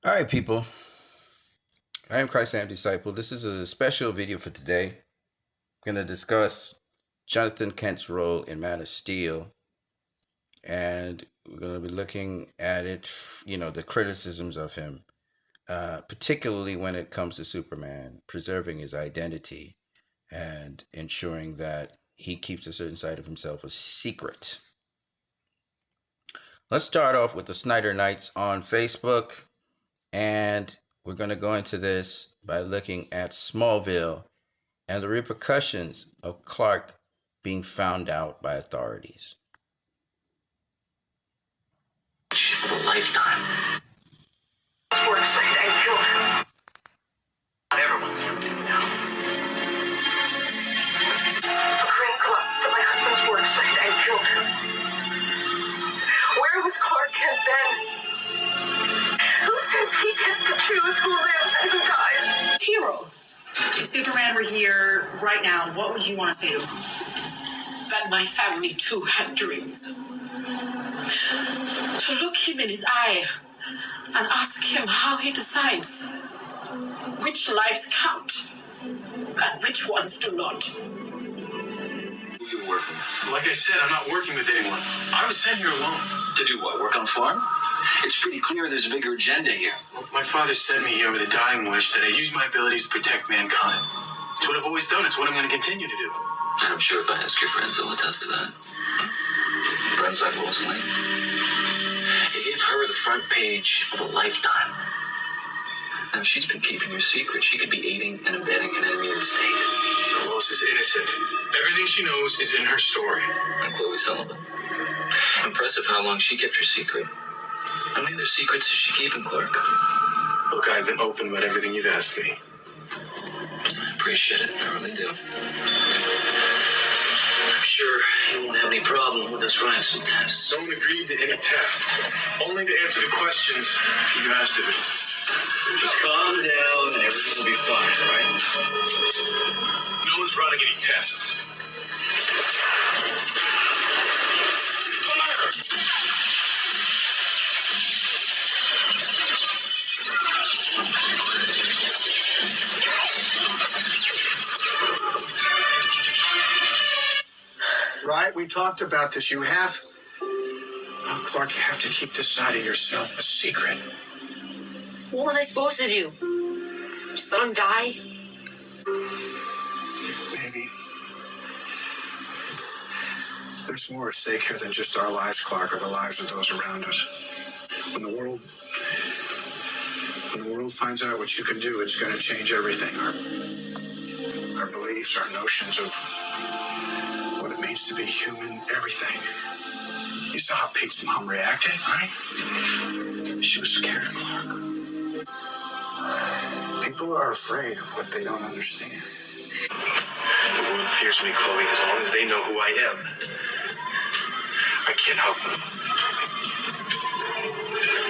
All right, people. I am Christ Am Disciple. This is a special video for today. I'm going to discuss Jonathan Kent's role in Man of Steel, and we're going to be looking at it, the criticisms of him, particularly when it comes to Superman, preserving his identity and ensuring that he keeps a certain side of himself a secret. Let's start off with the Snyder Knights on Facebook. And we're going to go into this by looking at Smallville and the repercussions of Clark being found out by authorities. Of a lifetime. Work site and killed him. Not everyone's here now. A crane collapsed at my husband's work site and killed him. Where was Clark Kent then? Who says he gets to choose who lives and who dies? Hero, if Superman were here right now, what would you want to say to him? That my family too had dreams. To look him in his eye and ask him how he decides which lives count and which ones do not. Who are you working with? Like I said, I'm not working with anyone. I was sent here alone. To do what? Work on a farm? It's pretty clear there's a bigger agenda here. My father sent me here with a dying wish that I use my abilities to protect mankind. It's what I've always done. It's what I'm going to continue to do. And I'm sure if I ask your friends, they'll attest to that. Friends like Lois Lane. You gave her the front page of a lifetime. And if she's been keeping your secret, she could be aiding and abetting an enemy of the state. Lois is innocent. Everything she knows is in her story. And Chloe Sullivan. Impressive how long she kept your secret. How many other secrets is she keeping, Clark? Look, I've been open about everything you've asked me. I appreciate it. I really do. I'm sure you won't have any problem with us running some tests. No one agreed to any tests. Only to answer the questions you asked of me. Just calm down and everything will be fine, all right? No one's running any tests. Right? We talked about this. You have... Oh, Clark, you have to keep this side of yourself a secret. What was I supposed to do? Just let him die? Maybe. There's more at stake here than just our lives, Clark, or the lives of those around us. When the world finds out what you can do, it's going to change everything. Our beliefs, our notions of what it means to be human, everything. You saw how Pete's mom reacted, right? She was scared of Clark. People are afraid of what they don't understand. The world fears me, Chloe, as long as they know who I am. I can't help them.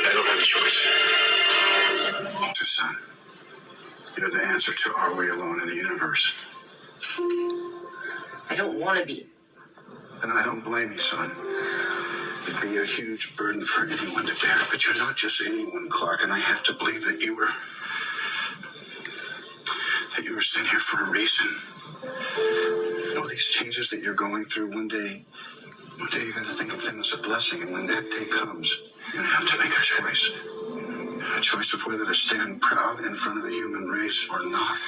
I don't have a choice. So, son, you're the answer to are we alone in the universe? I don't want to be. And I don't blame you, son. It'd be a huge burden for anyone to bear. But you're not just anyone, Clark, and I have to believe that you were sent here for a reason. All these changes that you're going through, one day you're going to think of them as a blessing, and when that day comes, you're going to have to make a choice. A choice of whether to stand proud in front of the human race or not.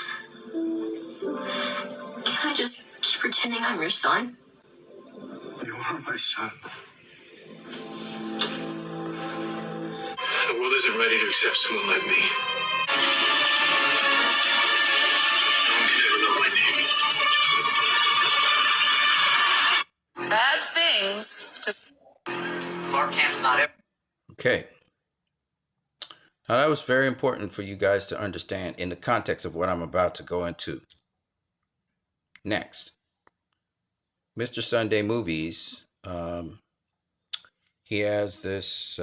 Can I just keep pretending I'm your son? You are my son. The world isn't ready to accept someone like me. No one can ever know my name. Bad things just... Clark Kent's not ever... Okay. Now, that was very important for you guys to understand in the context of what I'm about to go into. Next, Mr. Sunday Movies. He has this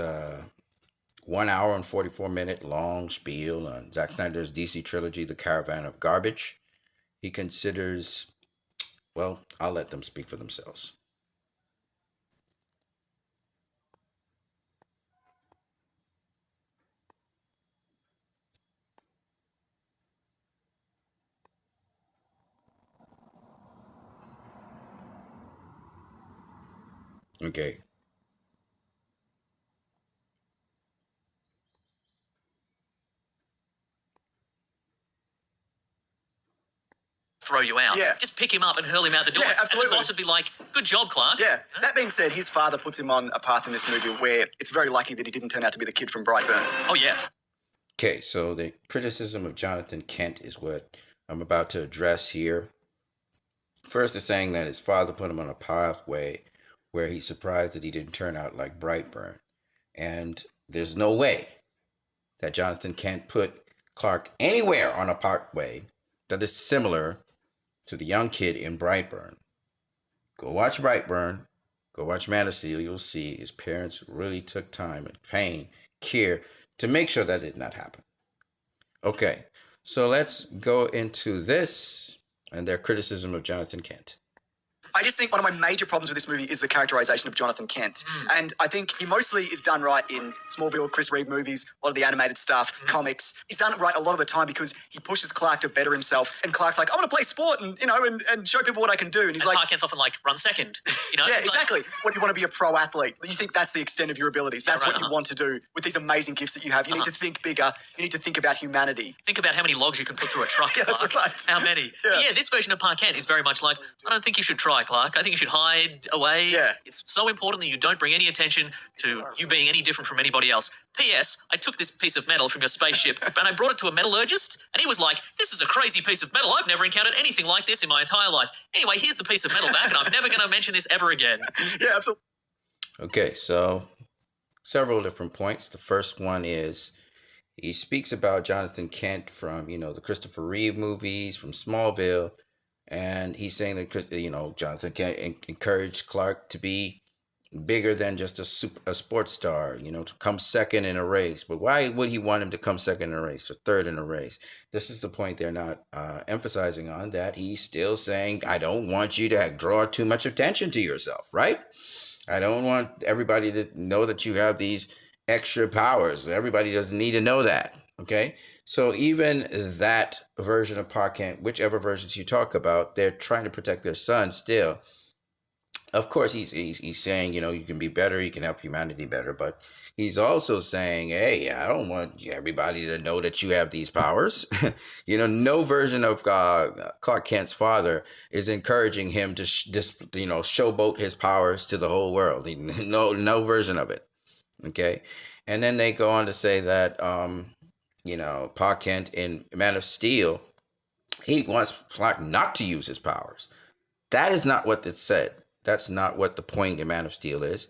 1 hour and 44-minute long spiel on Zack Snyder's DC trilogy, The Caravan of Garbage. He considers, well, I'll let them speak for themselves. Okay. throw you out. Yeah. Just pick him up and hurl him out the door. Yeah, absolutely. And the boss would be like, good job, Clark. Yeah. That being said, his father puts him on a path in this movie where it's very lucky that he didn't turn out to be the kid from Brightburn. Oh, yeah. Okay, so the criticism of Jonathan Kent is what I'm about to address here. First is saying that his father put him on a pathway where he's surprised that he didn't turn out like Brightburn. And there's no way that Jonathan Kent put Clark anywhere on a pathway that is similar to the young kid in Brightburn. Go watch Brightburn. Go watch Man of Steel. You'll see his parents really took time and pain, care to make sure that did not happen. Okay, so let's go into this and their criticism of Jonathan Kent. I just think one of my major problems with this movie is the characterization of Jonathan Kent. And I think he mostly is done right in Smallville, Chris Reeve movies, a lot of the animated stuff, comics. He's done it right a lot of the time because he pushes Clark to better himself. And Clark's like, I want to play sport and, and show people what I can do. And he's like, Clark Kent's often like, run second. yeah, It's exactly. What you want to be a pro athlete. You think that's the extent of your abilities. That's what you want to do with these amazing gifts that you have. You need to think bigger. You need to think about humanity. Think about how many logs you can put through a truck, Yeah, that's Clark. right. How many? Yeah. This version of Clark Kent is very much like, I don't think you should try, Clark. I think you should hide away. Yeah. It's so important that you don't bring any attention to you being any different from anybody else. P.S. I took this piece of metal from your spaceship and I brought it to a metallurgist and he was like, this is a crazy piece of metal. I've never encountered anything like this in my entire life. Anyway, here's the piece of metal back and I'm never going to mention this ever again. Yeah, absolutely. Okay, so several different points. The first one is he speaks about Jonathan Kent from, the Christopher Reeve movies, from Smallville, and he's saying that, Jonathan Kent encouraged Clark to be bigger than just a sports star, to come second in a race. But why would he want him to come second in a race or third in a race? This is the point they're not emphasizing on, that he's still saying, I don't want you to draw too much attention to yourself, right? I don't want everybody to know that you have these extra powers. Everybody doesn't need to know that, okay? So even that version of Clark Kent, whichever versions you talk about, they're trying to protect their son still. Of course, he's saying, you can be better, you can help humanity better, but he's also saying, hey, I don't want everybody to know that you have these powers. No version of Clark Kent's father is encouraging him to showboat his powers to the whole world. No version of it. Okay, and then they go on to say that Clark Kent in Man of Steel, he wants Clark not to use his powers. That is not what it said. That's not what the point in Man of Steel is.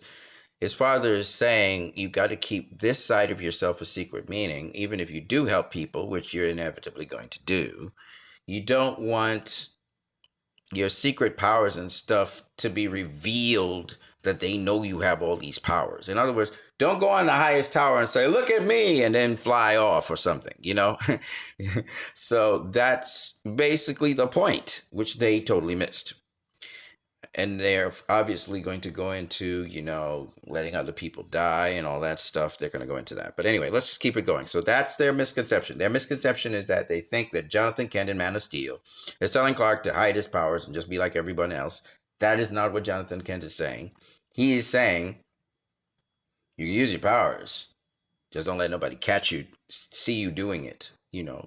His father is saying you got to keep this side of yourself a secret, meaning even if you do help people, which you're inevitably going to do, you don't want your secret powers and stuff to be revealed, that they know you have all these powers. In other words, don't go on the highest tower and say, look at me, and then fly off or something, So that's basically the point, which they totally missed. And they're obviously going to go into, letting other people die and all that stuff. They're going to go into that. But anyway, let's just keep it going. So that's their misconception. Their misconception is that they think that Jonathan Kent in Man of Steel is telling Clark to hide his powers and just be like everyone else. That is not what Jonathan Kent is saying. He is saying, you can use your powers. Just don't let nobody catch you, see you doing it,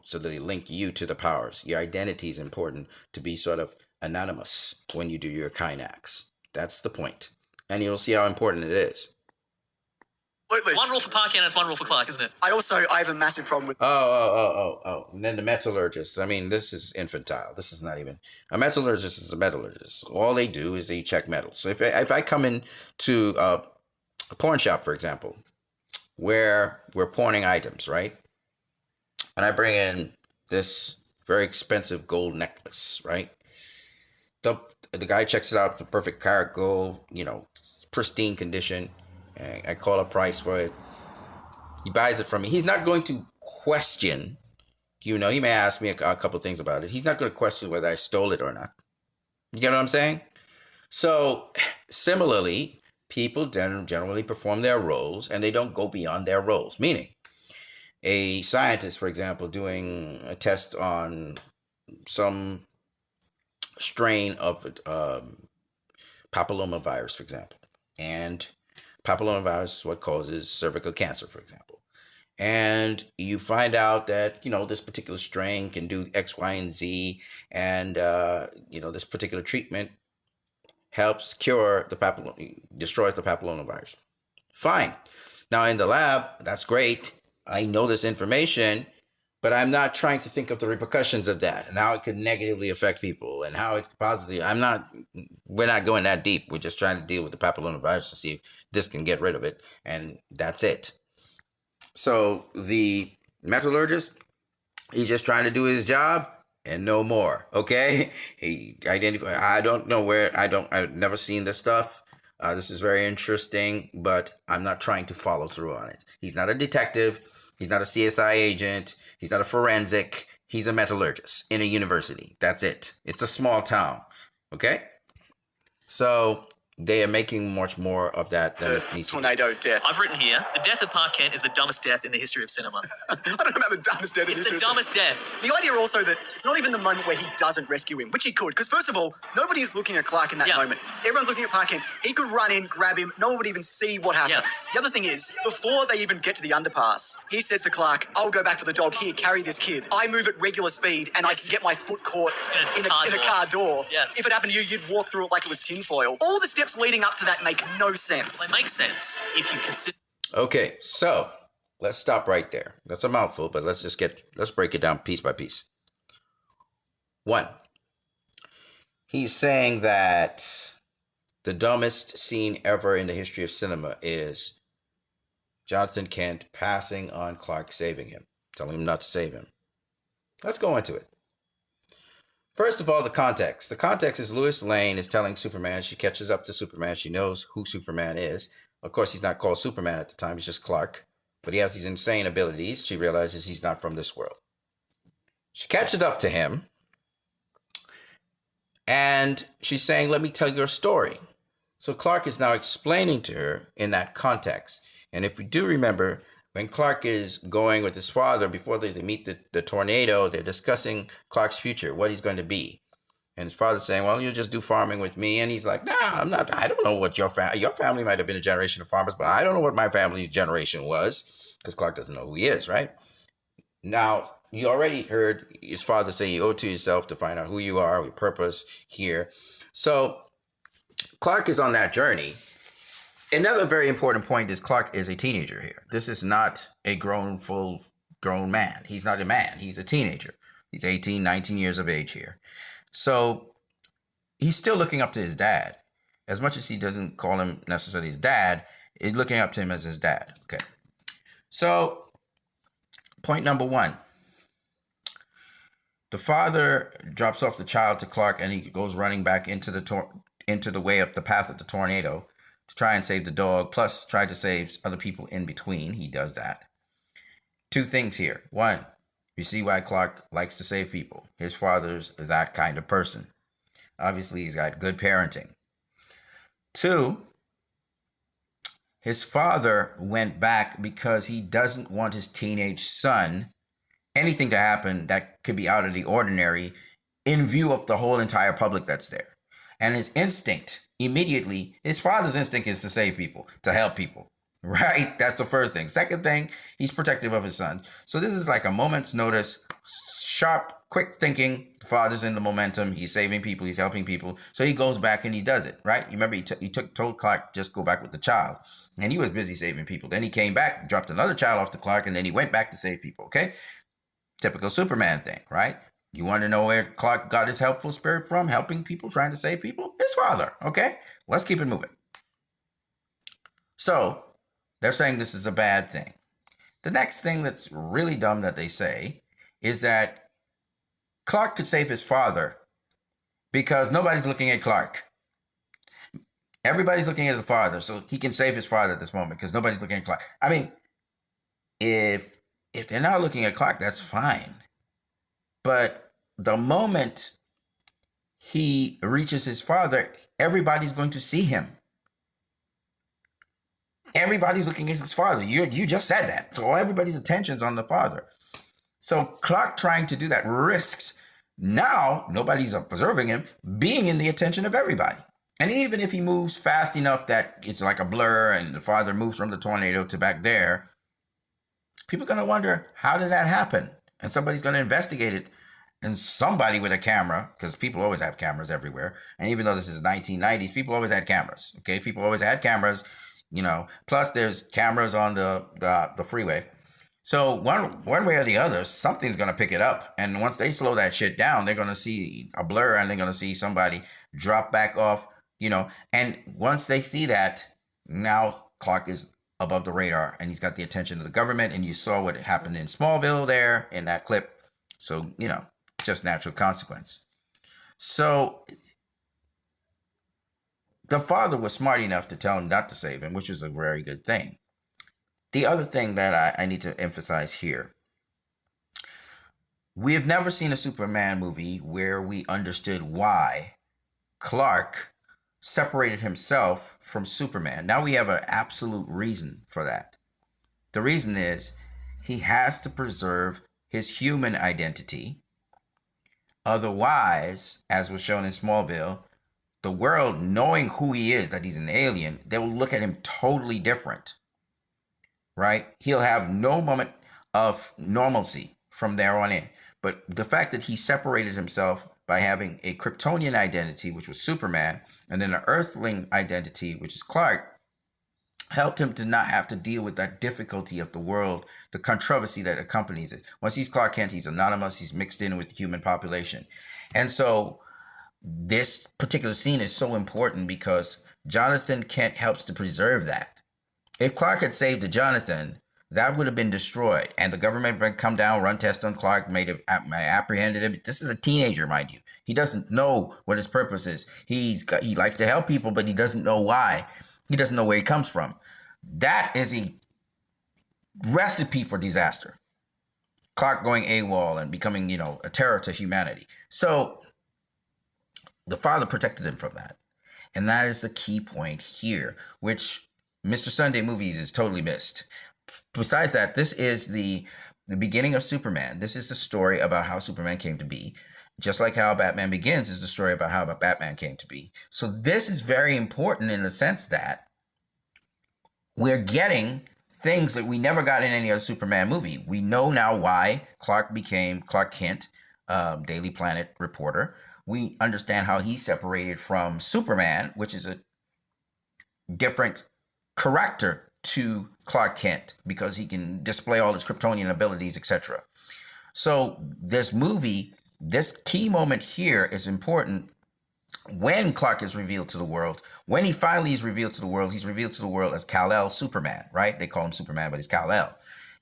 so that they link you to the powers. Your identity is important to be sort of anonymous when you do your kind acts. That's the point. And you'll see how important it is. Absolutely. One rule for Clark Kent and it's one rule for Clark, isn't it? I have a massive problem with... Oh. And then the metallurgist. I mean, this is infantile. This is not even... A metallurgist is a metallurgist. All they do is they check metals. So if I come into a pawn shop, for example, where we're pawning items, right? And I bring in this very expensive gold necklace, right? The guy checks it out, the perfect carat gold, pristine condition. I call a price for it. He buys it from me. He's not going to question, he may ask me a couple things about it. He's not going to question whether I stole it or not. You get what I'm saying? So, similarly, people generally perform their roles and they don't go beyond their roles. Meaning, a scientist, for example, doing a test on some strain of papillomavirus, for example. And papillomavirus is what causes cervical cancer, for example. And you find out that, this particular strain can do X, Y, and Z. And, this particular treatment helps cure destroys the papillomavirus. Fine. Now in the lab, that's great. I know this information, but I'm not trying to think of the repercussions of that and how it could negatively affect people and how it positively. We're not going that deep. We're just trying to deal with the papillomavirus and see if this can get rid of it. And that's it. So the metallurgist, he's just trying to do his job and no more. Okay. He identified, I don't know where, I've never seen this stuff. This is very interesting, but I'm not trying to follow through on it. He's not a detective. He's not a CSI agent. He's not a forensic. He's a metallurgist in a university. That's it. It's a small town. Okay? So they are making much more of that than it needs to be. Tornado death. I've written here, the death of Park Kent is the dumbest death in the history of cinema. I don't know about the dumbest death in It's history. the dumbest death. The idea also that it's not even the moment where he doesn't rescue him, which he could. Because first of all, nobody is looking at Clark in that Yeah. moment. Everyone's looking at Park Kent. He could run in, grab him. No one would even see what happened. Yeah. The other thing is, before they even get to the underpass, he says to Clark, I'll go back for the dog. Here, carry this kid. I move at regular speed and I can get my foot caught in a car door. Yeah. If it happened to you, you'd walk through it like it was tinfoil. All the steps leading up to that make no sense. They make sense if you consider. Okay, so let's stop right there. That's a mouthful, but let's break it down piece by piece. 1. He's saying that the dumbest scene ever in the history of cinema is Jonathan Kent passing on Clark saving him, telling him not to save him. Let's go into it. First of all, the context. The context is Lois Lane is telling Superman, she catches up to Superman, she knows who Superman is. Of course, he's not called Superman at the time, he's just Clark. But he has these insane abilities. She realizes he's not from this world. She catches up to him, and she's saying, let me tell your story. So Clark is now explaining to her in that context. And if we do remember, when Clark is going with his father, before they meet the tornado, they're discussing Clark's future, what he's going to be. And his father's saying, well, you'll just do farming with me. And he's like, nah, I'm not. I don't know what your family might have been a generation of farmers, but I don't know what my family's generation was, because Clark doesn't know who he is, right? Now, you already heard his father say you owe it to yourself to find out who you are, your purpose here. So Clark is on that journey. Another very important point is Clark is a teenager here. This is not a full-grown man. He's not a man. He's a teenager. He's 18, 19 years of age here. So he's still looking up to his dad. As much as he doesn't call him necessarily his dad, he's looking up to him as his dad. Okay. So point number 1. The father drops off the child to Clark and he goes running back into the way up the path of the tornado to try and save the dog, plus try to save other people in between. He does that. 2 things here. 1, you see why Clark likes to save people. His father's that kind of person. Obviously, he's got good parenting. 2, his father went back because he doesn't want his teenage son, anything to happen that could be out of the ordinary, in view of the whole entire public that's there. And his instinct, immediately, his father's instinct is to save people, to help people, right? That's the first thing. Second thing, he's protective of his son. So this is like a moment's notice, sharp, quick thinking. The father's in the momentum. He's saving people. He's helping people. So he goes back and he does it, right? You remember he told Clark, just go back with the child. And he was busy saving people. Then he came back, dropped another child off to Clark, and then he went back to save people, okay? Typical Superman thing, right? You want to know where Clark got his helpful spirit from, helping people, trying to save people? His father, okay? Let's keep it moving. So, they're saying this is a bad thing. The next thing that's really dumb that they say is that Clark could save his father because nobody's looking at Clark. Everybody's looking at the father, so he can save his father at this moment because nobody's looking at Clark. I mean, if they're not looking at Clark, that's fine. But the moment he reaches his father, everybody's going to see him. Everybody's looking at his father. You just said that. So everybody's attention's on the father. So Clark trying to do that risks now, nobody's observing him, being in the attention of everybody. And even if he moves fast enough that it's like a blur and the father moves from the tornado to back there, people are going to wonder, how did that happen? And somebody's going to investigate it. And somebody with a camera, because people always have cameras everywhere. And even though this is 1990s, people always had cameras. Okay, people always had cameras, you know. Plus, there's cameras on the freeway. So one way or the other, something's gonna pick it up. And once they slow that shit down, they're gonna see a blur, and they're gonna see somebody drop back off, you know. And once they see that, now Clark is above the radar, and he's got the attention of the government. And you saw what happened in Smallville there in that clip. So, you know, just natural consequence. So the father was smart enough to tell him not to save him, which is a very good thing. The other thing that I need to emphasize here, we have never seen a Superman movie where we understood why Clark separated himself from Superman. Now we have an absolute reason for that. The reason is he has to preserve his human identity. Otherwise, as was shown in Smallville, the world, knowing who he is, that he's an alien, they will look at him totally different, right? He'll have no moment of normalcy from there on in. But the fact that he separated himself by having a Kryptonian identity, which was Superman, and then an Earthling identity, which is Clark, helped him to not have to deal with that difficulty of the world, the controversy that accompanies it. Once he's Clark Kent, he's anonymous, he's mixed in with the human population. And so this particular scene is so important because Jonathan Kent helps to preserve that. If Clark had saved the Jonathan, that would have been destroyed, and the government would come down, run tests on Clark, apprehended him. This is a teenager, mind you. He doesn't know what his purpose is. He likes to help people, but he doesn't know why. He doesn't know where he comes from. That is a recipe for disaster. Clark going AWOL and becoming, you know, a terror to humanity. So the father protected him from that. And that is the key point here, which Mr. Sunday Movies is totally missed. Besides that, this is the beginning of Superman. This is the story about how Superman came to be. Just like how Batman Begins is the story about how Batman came to be. So this is very important in the sense that we're getting things that we never got in any other Superman movie. We know now why Clark became Clark Kent, Daily Planet reporter. We understand how he separated from Superman, which is a different character to Clark Kent because he can display all his Kryptonian abilities, etc. So this movie, this key moment here is important when Clark is revealed to the world. When he finally is revealed to the world, he's revealed to the world as Kal-El Superman, right? They call him Superman, but he's Kal-El.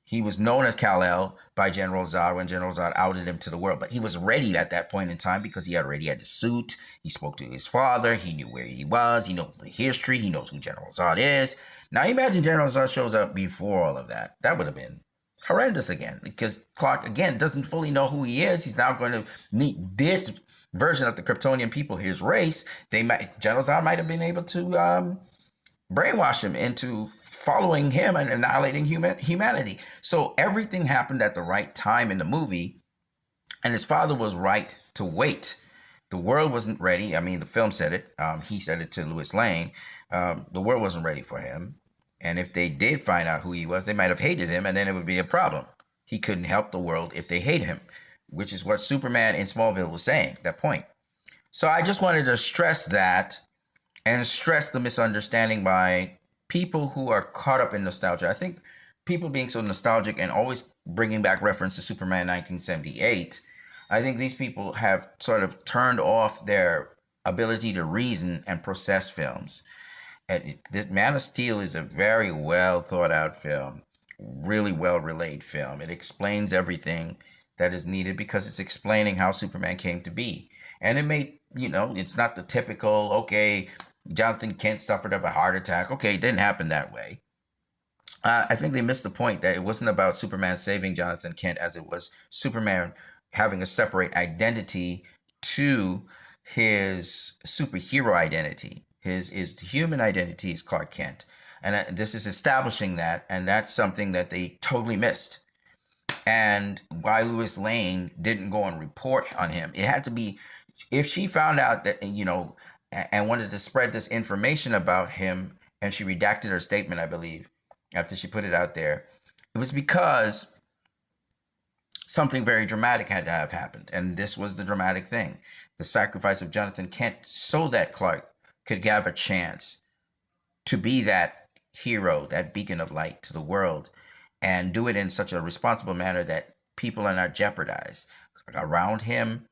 He was known as Kal-El by General Zod when General Zod outed him to the world. But he was ready at that point in time because he already had the suit. He spoke to his father. He knew where he was. He knows the history. He knows who General Zod is. Now imagine General Zod shows up before all of that. That would have been horrendous again because Clark, again, doesn't fully know who he is. He's now going to meet this version of the Kryptonian people, his race. General Zod might have been able to brainwash him into following him and annihilating humanity. So everything happened at the right time in the movie, and his father was right to wait. The world wasn't ready. I mean, the film said it. He said it to Lois Lane. The world wasn't ready for him. And if they did find out who he was, they might have hated him, and then it would be a problem. He couldn't help the world if they hate him, which is what Superman in Smallville was saying, that point. So I just wanted to stress that and stress the misunderstanding by people who are caught up in nostalgia. I think people being so nostalgic and always bringing back reference to Superman 1978, I think these people have sort of turned off their ability to reason and process films. And Man of Steel is a very well thought out film, really well relayed film. It explains everything that is needed because it's explaining how Superman came to be. And it may, it's not the typical, okay, Jonathan Kent suffered of a heart attack. Okay, it didn't happen that way. I think they missed the point that it wasn't about Superman saving Jonathan Kent as it was Superman having a separate identity to his superhero identity. His human identity is Clark Kent. And this is establishing that, and that's something that they totally missed. And why Lois Lane didn't go and report on him. It had to be, if she found out that, and wanted to spread this information about him, and she redacted her statement, I believe, after she put it out there, it was because something very dramatic had to have happened. And this was the dramatic thing. The sacrifice of Jonathan Kent so that Clark could have a chance to be that hero, that beacon of light to the world, and do it in such a responsible manner that people are not jeopardized around him,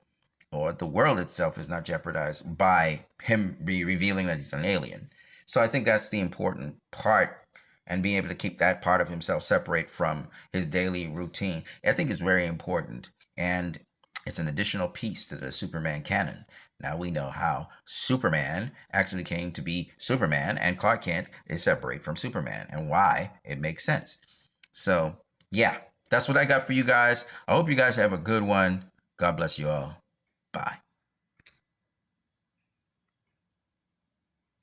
or the world itself is not jeopardized by him revealing that he's an alien. So I think that's the important part, and being able to keep that part of himself separate from his daily routine, I think is very important. And it's an additional piece to the Superman canon. Now we know how Superman actually came to be Superman, and Clark Kent is separate from Superman, and why it makes sense. So, yeah, that's what I got for you guys. I hope you guys have a good one. God bless you all. Bye.